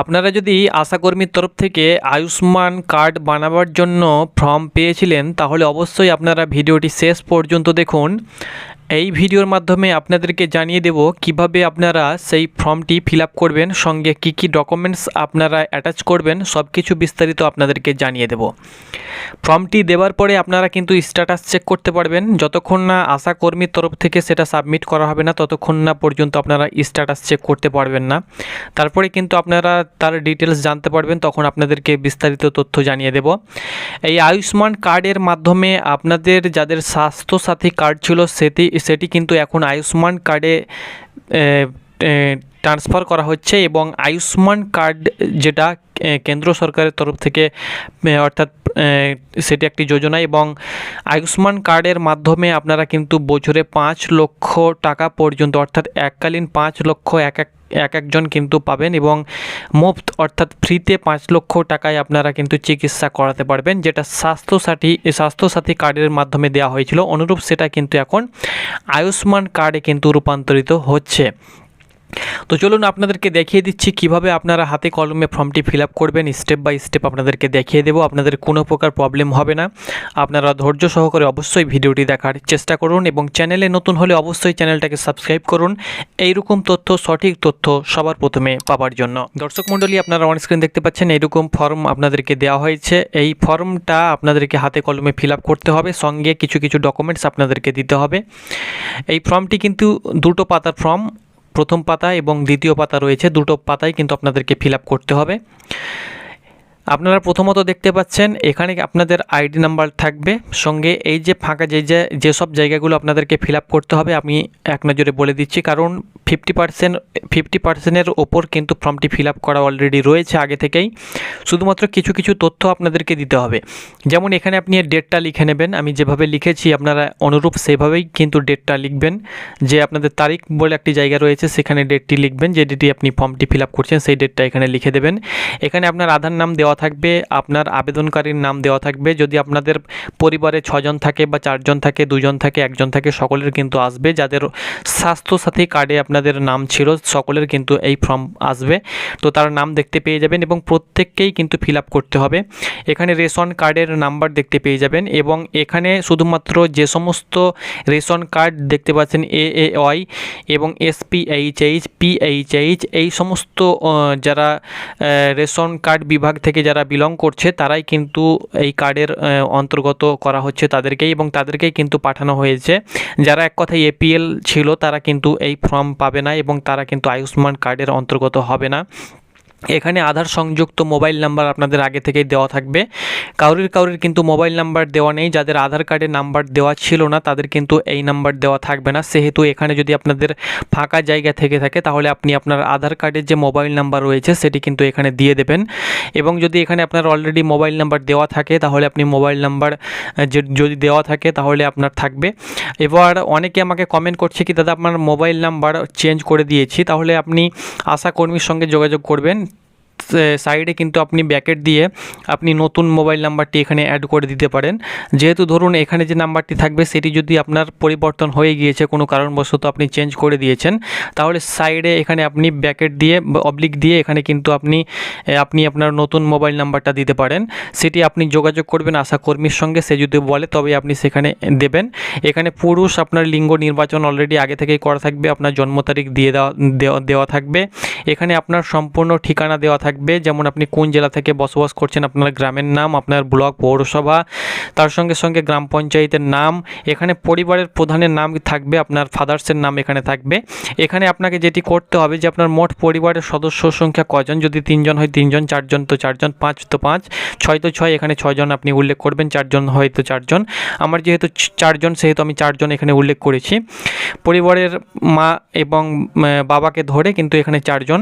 আপনারা যদি আশাকর্মীর তরফ থেকে আয়ুষ্মান কার্ড বানাবার জন্য ফর্ম পেয়েছিলেন তাহলে অবশ্যই আপনারা ভিডিওটি শেষ পর্যন্ত দেখুন। এই ভিডিওর মাধ্যমে আপনাদেরকে জানিয়ে দেব কিভাবে আপনারা সেই ফর্মটি ফিল আপ করবেন, সঙ্গে কি কি ডকুমেন্টস আপনারা অ্যাটাচ করবেন, সব কিছু বিস্তারিত আপনাদেরকে জানিয়ে দেব। ফর্মটি দেওয়ার পরে আপনারা কিন্তু স্ট্যাটাস চেক করতে পারবেন। যতক্ষণ না আশাকর্মীর তরফ থেকে সেটা সাবমিট করা হবে না ততক্ষণ না পর্যন্ত আপনারা স্ট্যাটাস চেক করতে পারবেন না। তারপরে কিন্তু আপনারা তার ডিটেলস জানতে পারবেন, তখন আপনাদেরকে বিস্তারিত তথ্য জানিয়ে দেব। এই আয়ুষ্মান কার্ডের মাধ্যমে আপনাদের যাদের স্বাস্থ্যসাথী কার্ড ছিল সেটি কিন্তু এখন আয়ুষ্মান কার্ডে ট্রান্সফার করা হচ্ছে, এবং আয়ুষ্মান কার্ড যেটা কেন্দ্র সরকারের তরফ থেকে অর্থাৎ সেটি একটি যোজনা, এবং আয়ুষ্মান কার্ডের মাধ্যমে আপনারা কিন্তু বছরে 5 লক্ষ টাকা পর্যন্ত অর্থাৎ এককালীন 5 লক্ষ একজন কিন্তু পাবেন, এবং মুফত অর্থাৎ ফ্রিতে 5 লক্ষ টাকায় আপনারা কিন্তু চিকিৎসা করাতে পারবেন, যেটা স্বাস্থ্যসাথী কার্ডের মাধ্যমে দেওয়া হয়েছিল। অনুরূপ সেটা কিন্তু এখন আয়ুষ্মান কার্ডে কিন্তু রূপান্তরিত হচ্ছে। তো চলুন আপনাদেরকে দেখিয়ে দিচ্ছি কিভাবে আপনারা হাতে কলমে ফর্মটি ফিল আপ করবেন। স্টেপ বাই স্টেপ আপনাদেরকে দেখিয়ে দেবো, আপনাদের কোনো প্রকার প্রবলেম হবে না। আপনারা ধৈর্য সহকারে অবশ্যই ভিডিওটি দেখার চেষ্টা করুন, এবং চ্যানেলে নতুন হলে অবশ্যই চ্যানেলটাকে সাবস্ক্রাইব করুন এইরকম তথ্য, সঠিক তথ্য সবার প্রথমে পাওয়ার জন্য। দর্শক মণ্ডলী, আপনারা অন স্ক্রিন দেখতে পাচ্ছেন এইরকম ফর্ম আপনাদেরকে দেওয়া হয়েছে। এই ফর্মটা আপনাদেরকে হাতে কলমে ফিল আপ করতে হবে, সঙ্গে কিছু কিছু ডকুমেন্টস আপনাদেরকে দিতে হবে। এই ফর্মটি কিন্তু 2টো পাতার ফর্ম, প্রথম পাতা এবং দ্বিতীয় পাতা রয়েছে, 2টো পাতায় কিন্তু আপনাদেরকে ফিল আপ করতে হবে। আপনারা প্রথমত দেখতে পাচ্ছেন এখানে আপনাদের আইডি নাম্বার থাকবে, সঙ্গে এই যে ফাঁকা যেসব জায়গাগুলো আপনাদেরকে ফিল আপ করতে হবে আমি এক নজরে বলে দিচ্ছি, কারণ 50%-এর ওপর কিন্তু ফর্মটি ফিল আপ করা অলরেডি রয়েছে আগে থেকেই। শুধুমাত্র কিছু কিছু তথ্য আপনাদেরকে দিতে হবে। যেমন এখানে আপনি ডেটটা লিখে নেবেন, আমি যেভাবে লিখেছি আপনারা অনুরূপ সেভাবেই কিন্তু ডেটটা লিখবেন। যে আপনাদের তারিখ বলে একটি জায়গা রয়েছে সেখানে ডেটটি লিখবেন, যে ডেটে আপনি ফর্মটি ফিল আপ করছেন সেই ডেটটা এখানে লিখে দেবেন। এখানে আপনার আধার নাম দেওয়া থাকবে, আপনার আবেদনকারীর নাম দেওয়া থাকবে। যদি আপনাদের পরিবারে 6 জন থাকে বা 4 জন থাকে, 2 জন থাকে, 1 জন থাকে, সকলের কিন্তু আসবে। যাদের স্বাস্থ্যসাথী কার্ডে আপনাদের নাম ছিল সকলের কিন্তু এই ফর্ম আসবে, তো তার নাম দেখতে পেয়ে যাবেন, এবং প্রত্যেককেই কিন্তু ফিল আপ করতে হবে। এখানে রেশন কার্ডের নাম্বার দেখতে পেয়ে যাবেন, এবং এখানে শুধুমাত্র যে সমস্ত রেশন কার্ড দেখতে পাচ্ছেন AAY এবং SPHH, PHH এই সমস্ত যারা রেশন কার্ড বিভাগ থেকে যারা বিলং করছে তারাই কিন্তু এই কার্ডের অন্তর্গত করা হচ্ছে তাদেরকেই, এবং তাদেরকেই কিন্তু পাঠানো হয়েছে। যারা এক কথায় APL ছিল তারা কিন্তু এই ফর্ম পাবে না, এবং তারা কিন্তু আয়ুষ্মান কার্ডের অন্তর্গত হবে না। এখানে আধার সংযুক্ত মোবাইল নাম্বার আপনাদের আগে থেকেই দেওয়া থাকবে। কাউরির কিন্তু মোবাইল নাম্বার দেওয়া নেই। যাদের আধার কার্ডে নাম্বার দেওয়া ছিল না তাদের কিন্তু এই নাম্বার দেওয়া থাকবে না। সেহেতু এখানে যদি আপনাদের ফাঁকা জায়গা থেকে থাকে তাহলে আপনি আপনার আধার কার্ডের যে মোবাইল নাম্বার রয়েছে সেটি কিন্তু এখানে দিয়ে দেবেন, এবং যদি এখানে আপনার অলরেডি মোবাইল নাম্বার দেওয়া থাকে তাহলে আপনি মোবাইল নাম্বার যদি দেওয়া থাকে তাহলে আপনার থাকবে। এবার অনেকে আমাকে কমেন্ট করছে কি দাদা আপনার মোবাইল নাম্বার চেঞ্জ করে দিয়েছি, তাহলে আপনি আশাকর্মীর সঙ্গে যোগাযোগ করবেন। সাইডে কিন্তু আপনি ব্যাকেট দিয়ে আপনি নতুন মোবাইল নাম্বারটি এখানে অ্যাড করে দিতে পারেন। যেহেতু ধরুন এখানে যে নাম্বারটি থাকবে সেটি যদি আপনার পরিবর্তন হয়ে গিয়েছে, কোনো কারণবশত আপনি চেঞ্জ করে দিয়েছেন, তাহলে সাইডে এখানে আপনি ব্যাকেট দিয়ে অবলিক দিয়ে এখানে কিন্তু আপনি আপনার নতুন মোবাইল নাম্বারটা দিতে পারেন। সেটি আপনি যোগাযোগ করবেন আশাকর্মীর সঙ্গে, সে যদি বলে তবে আপনি সেখানে দেবেন। এখানে পুরুষ আপনার লিঙ্গ নির্বাচন অলরেডি আগে থেকেই করা থাকবে, আপনার জন্ম তারিখ দিয়ে দেওয়া থাকবে। এখানে আপনার সম্পূর্ণ ঠিকানা দেওয়া থাকবে, যেমন আপনি কোন জেলা থেকে বসবাস করছেন, আপনার গ্রামের নাম, আপনার ব্লক, পৌরসভা, তার সঙ্গে সঙ্গে গ্রাম পঞ্চায়েতের নাম। এখানে পরিবারের প্রধানের নাম থাকবে, আপনার ফাদার্সের নাম এখানে থাকবে। এখানে আপনাকে যেটি করতে হবে যে আপনার মোট পরিবারের সদস্য সংখ্যা কজন, যদি 3 জন হয় 3 জন, 4 জন তো 4 জন, 5 তো 5, 6 তো 6, এখানে 6 জন আপনি উল্লেখ করবেন, 4 জন হয়তো 4 জন। আমার যেহেতু 4 জন সেহেতু আমি 4 জন এখানে উল্লেখ করেছি। পরিবারের মা এবং বাবাকে ধরে কিন্তু এখানে 4 জন।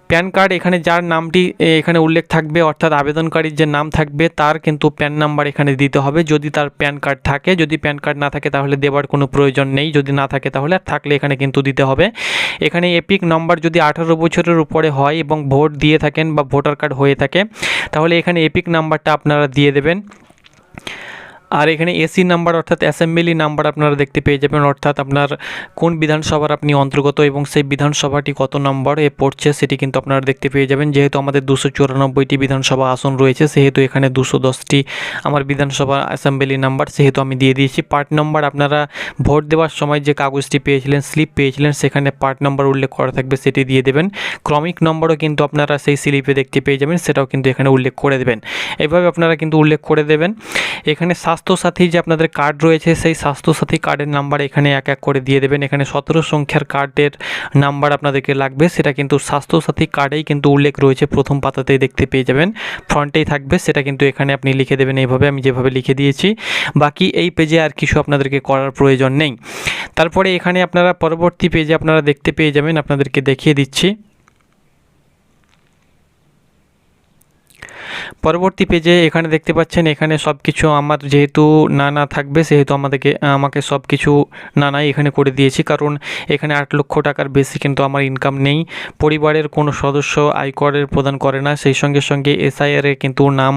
প্যান কার্ড এখানে যার নামটি এখানে উল্লেখ থাকবে, অর্থাৎ আবেদনকারীর যে নাম থাকবে তার কিন্তু প্যান নাম্বার এখানে দিতে হবে, যদি তার প্যান কার্ড থাকে। যদি প্যান কার্ড না থাকে তাহলে দেওয়ার কোনো প্রয়োজন নেই, যদি না থাকে তাহলে, আর থাকলে এখানে কিন্তু দিতে হবে। এখানে এপিক নাম্বার যদি 18 বছরের উপরে হয় এবং ভোট দিয়ে থাকেন বা ভোটার কার্ড হয়ে থাকে তাহলে এখানে এপিক নাম্বারটা আপনারা দিয়ে দেবেন। আর এখানে এসি নাম্বার অর্থাৎ অ্যাসেম্বলি নাম্বার আপনারা দেখতে পেয়ে যাবেন, অর্থাৎ আপনার কোন বিধানসভার আপনি অন্তর্গত এবং সেই বিধানসভাটি কত নম্বরে পড়ছে সেটি কিন্তু আপনারা দেখতে পেয়ে যাবেন। যেহেতু আমাদের 294টি বিধানসভা আসন রয়েছে, সেহেতু এখানে 210টি আমার বিধানসভা অ্যাসেম্বলি নাম্বার সেহেতু আমি দিয়ে দিয়েছি। পার্ট নম্বর আপনারা ভোট দেওয়ার সময় যে কাগজটি পেয়েছিলেন, স্লিপ পেয়েছিলেন, সেখানে পার্ট নম্বর উল্লেখ করা থাকবে, সেটি দিয়ে দেবেন। ক্রমিক নম্বরও কিন্তু আপনারা সেই স্লিপে দেখতে পেয়ে যাবেন, সেটাও কিন্তু এখানে উল্লেখ করে দেবেন। এইভাবে আপনারা কিন্তু উল্লেখ করে দেবেন। এখানে স্বাস্থ্যসাথী যে আপনাদের কার্ড রয়েছে, সেই স্বাস্থ্যসাথী কার্ডের নাম্বার এখানে এক এক করে দিয়ে দেবেন। এখানে 17 সংখ্যার কার্ডের নাম্বার আপনাদেরকে লাগবে, সেটা কিন্তু স্বাস্থ্যসাথী কার্ডেই কিন্তু উল্লেখ রয়েছে, প্রথম পাতাতেই দেখতে পেয়ে যাবেন, ফ্রন্টেই থাকবে, সেটা কিন্তু এখানে আপনি লিখে দেবেন এইভাবে আমি যেভাবে লিখে দিয়েছি। বাকি এই পেজে আর কিছু আপনাদেরকে করার প্রয়োজন নেই। তারপরে এখানে আপনারা পরবর্তী পেজে আপনারা দেখতে পেয়ে যাবেন, আপনাদেরকে দেখিয়ে দিচ্ছি। পরবর্তী পেজে এখানে দেখতে পাচ্ছেন, এখানে সব কিছু আমার যেহেতু না থাকবে, সেহেতু আমাকে সব কিছু নাই এখানে করে দিয়েছি, কারণ এখানে 8 লক্ষ টাকার বেশি কিন্তু আমার ইনকাম নেই। পরিবারের কোনো সদস্য আয়করের প্রদান করে না, সেই সঙ্গে সঙ্গে এসআইআরে কিন্তু নাম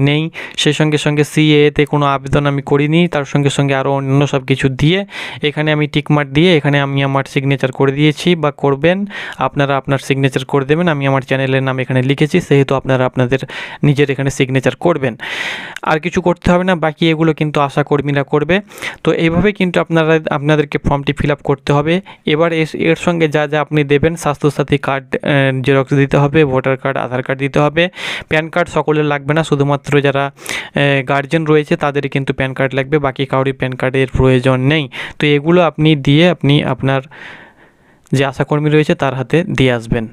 নেই, সেই সঙ্গে সঙ্গে সিএতে কোনো আবেদন আমি করিনি, তার সঙ্গে সঙ্গে আরও অন্য সব কিছু দিয়ে এখানে আমি টিকমার্ক দিয়ে এখানে আমি আমার সিগনেচার করে দিয়েছি বা করবেন। আপনারা আপনার সিগনেচার করে দেবেন, আমি আমার চ্যানেলের নাম এখানে লিখেছি, সেহেতু আপনারা আপনাদের নিজের এখানে সিগনেচার করবেন, আর কিছু করতে হবে না। বাকি এগুলো কিন্তু আশাকর্মীরা করবে। তো এইভাবে কিন্তু আপনাদেরকে ফর্মটি ফিল আপ করতে হবে। এবার এর সঙ্গে যা আপনি দেবেন, স্বাস্থ্যসাথী কার্ড জেরক্স দিতে হবে, ভোটার কার্ড, আধার কার্ড দিতে হবে। প্যান কার্ড সকলের লাগবে না, শুধুমাত্র যারা গার্জেন রয়েছে তাদেরই কিন্তু প্যান কার্ড লাগবে, বাকি কাউরি প্যান কার্ডের প্রয়োজন নেই। তো এগুলো আপনি দিয়ে আপনি আপনার যে আশাকর্মী রয়েছে তার হাতে দিয়ে আসবেন।